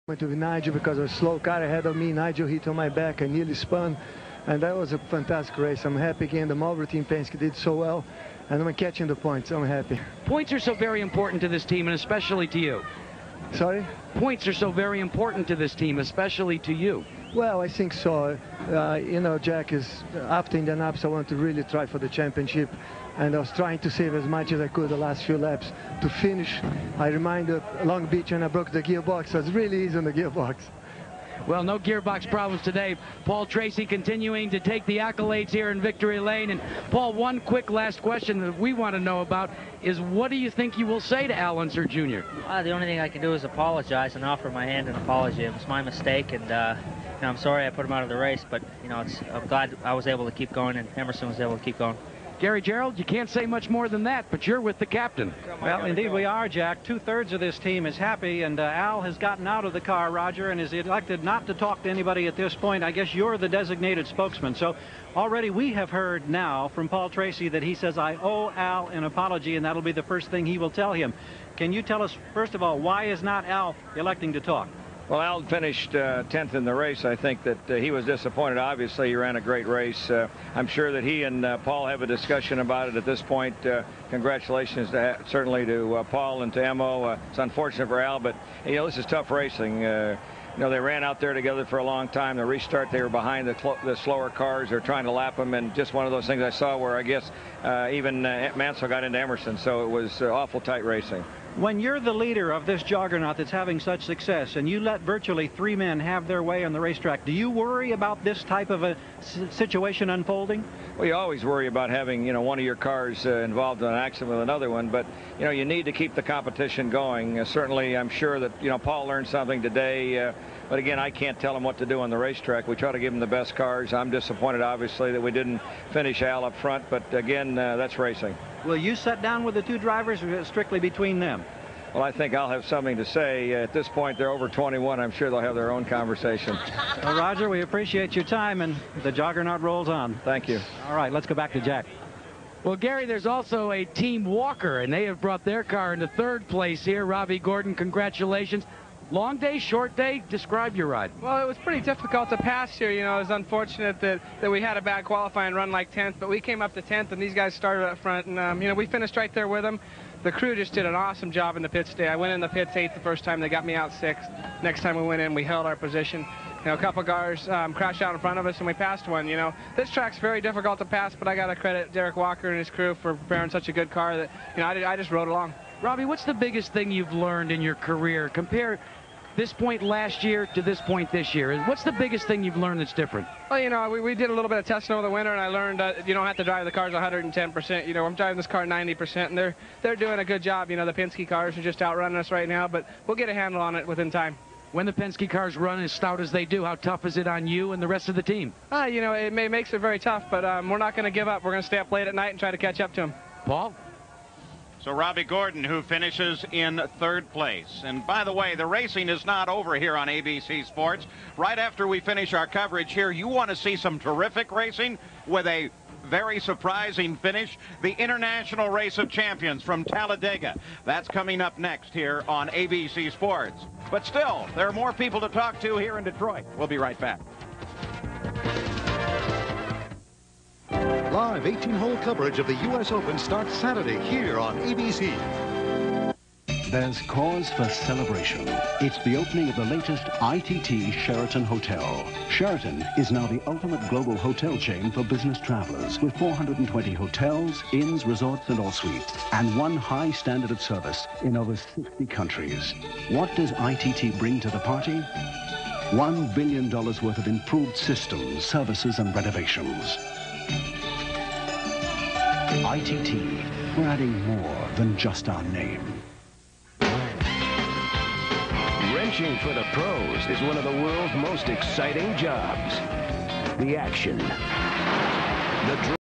Went with Nigel because of a slow car ahead of me. Nigel hit on my back. I nearly spun, and that was a fantastic race. I'm happy again. The Marlboro team Penske did so well, and I'm catching the points. I'm happy. Points are so very important to this team, and especially to you. Sorry? Points are so very important to this team, especially to you. Well, I think so. You know, Jack, is after Indianapolis, I want to really try for the championship, and I was trying to save as much as I could the last few laps to finish. I reminded Long Beach when I broke the gearbox. So it's really easy on the gearbox. Well, no gearbox problems today. Paul Tracy continuing to take the accolades here in Victory Lane. And Paul, one quick last question that we want to know about is, what do you think you will say to Al Unser Jr.? The only thing I can do is apologize and offer my hand and apology. It was my mistake, and you know, I'm sorry I put him out of the race, but you know, I'm glad I was able to keep going and Emerson was able to keep going. Gary Gerald, you can't say much more than that, but you're with the captain. Well, indeed we are, Jack. 2/3 of this team is happy, and Al has gotten out of the car, Roger, and is elected not to talk to anybody at this point. I guess you're the designated spokesman. So already we have heard now from Paul Tracy that he says, I owe Al an apology, and that'll be the first thing he will tell him. Can you tell us, first of all, why is not Al electing to talk? Well, Al finished 10th in the race. I think that he was disappointed. Obviously, he ran a great race. I'm sure that he and Paul have a discussion about it at this point. Congratulations certainly to Paul and to Emo. It's unfortunate for Al, but you know, this is tough racing. You know, they ran out there together for a long time. The restart, they were behind the slower cars. They're trying to lap them, and just one of those things I saw where I guess even Mansell got into Emerson, so it was awful tight racing. When you're the leader of this juggernaut that's having such success, and you let virtually 3 men have their way on the racetrack, do you worry about this type of a situation unfolding? Well, you always worry about having, you know, one of your cars involved in an accident with another one, but you know, you need to keep the competition going. Certainly, I'm sure that, you know, Paul learned something today. But again, I can't tell him what to do on the racetrack. We try to give him the best cars. I'm disappointed, obviously, that we didn't finish Al up front. But again, that's racing. Will you sit down with the two drivers, or is it strictly between them? Well, I think I'll have something to say. At this point, they're over 21. I'm sure they'll have their own conversation. Well, Roger, we appreciate your time, and the juggernaut rolls on. Thank you. All right, let's go back to Jack. Well, Gary, there's also a Team Walker, and they have brought their car into 3rd place here. Robbie Gordon, congratulations. Long day, short day? Describe your ride. Well, it was pretty difficult to pass here. You know, it was unfortunate that we had a bad qualifying run like 10th, but we came up to 10th, and these guys started up front, and, you know, we finished right there with them. The crew just did an awesome job in the pits today. I went in the pits 8th the first time. They got me out 6th. Next time we went in, we held our position. You know, a couple cars crashed out in front of us, and we passed one. You know, this track's very difficult to pass, but I got to credit Derek Walker and his crew for preparing such a good car that, you know, I just rode along. Robbie, what's the biggest thing you've learned in your career? Compare this point last year to this point this year. What's the biggest thing you've learned that's different? Well, you know, we did a little bit of testing over the winter, and I learned you don't have to drive the cars 110%. You know, I'm driving this car 90%, and they're doing a good job. You know, the Penske cars are just outrunning us right now, but we'll get a handle on it within time. When the Penske cars run as stout as they do, how tough is it on you and the rest of the team? You know, it makes it very tough, but we're not going to give up. We're going to stay up late at night and try to catch up to them. Paul? So Robbie Gordon, who finishes in 3rd place. And by the way, the racing is not over here on ABC Sports. Right after we finish our coverage here, you want to see some terrific racing with a very surprising finish, the International Race of Champions from Talladega. That's coming up next here on ABC Sports. But still, there are more people to talk to here in Detroit. We'll be right back. Live 18-hole coverage of the U.S. Open starts Saturday here on ABC. There's cause for celebration. It's the opening of the latest ITT Sheraton Hotel. Sheraton is now the ultimate global hotel chain for business travelers, with 420 hotels, inns, resorts, and all suites, and one high standard of service in over 60 countries. What does ITT bring to the party? $1 billion worth of improved systems, services, and renovations. ITT, we're adding more than just our name. Wrenching for the pros is one of the world's most exciting jobs. The action, the